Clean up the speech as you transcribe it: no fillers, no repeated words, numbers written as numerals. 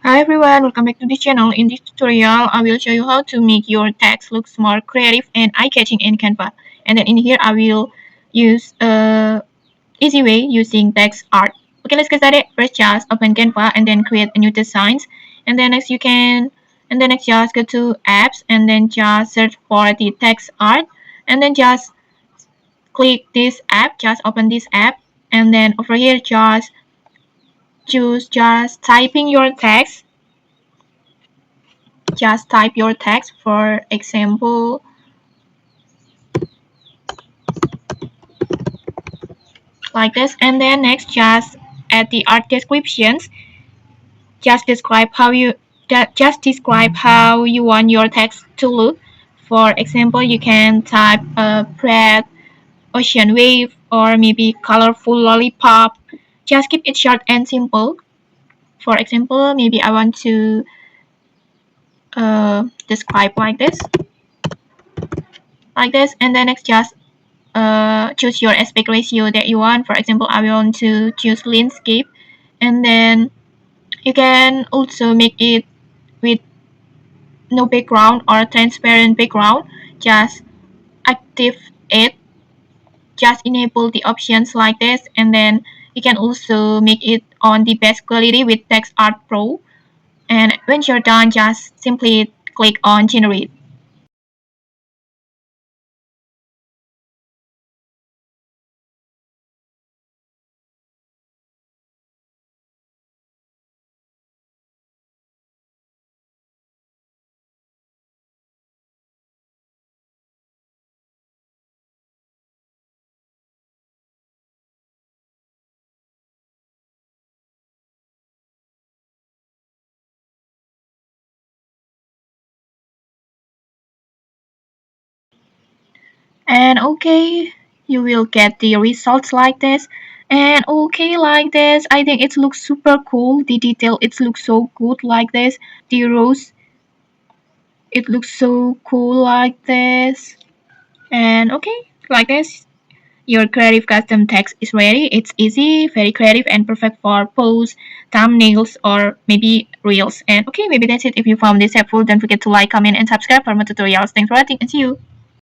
Hi everyone, welcome back to the channel. In this tutorial, I will show you how to make your text look more creative and eye-catching in Canva. And then in here, I will use a easy way using text art. Okay, let's get started. First, just open Canva and then create a new designs. And then next just go to apps and then just search for the text art. And then just click this app, just open this app. And then over here, just choose just typing your text. Just type your text, for example, like this, and then next just add the art descriptions. Just describe how you want your text to look. For example, you can type a bread, ocean wave, or maybe colorful lollipop. Just keep it short and simple. For example, maybe I want to describe like this, and then next just choose your aspect ratio that you want. For example, I want to choose landscape, and then you can also make it with no background or transparent background. Just active it, just enable the options like this, and then you can also make it on the best quality with Text Art Pro. And when you're done, just simply click on generate. And okay, you will get the results like this. And okay, like this, I think it looks super cool. The detail, it looks so good like this. The rose, it looks so cool like this. And okay, like this, your creative custom text is ready. It's easy, very creative, and perfect for posts, thumbnails, or maybe reels. And okay, maybe that's it. If you found this helpful, don't forget to like, comment, and subscribe for more tutorials. Thanks for watching, and see you.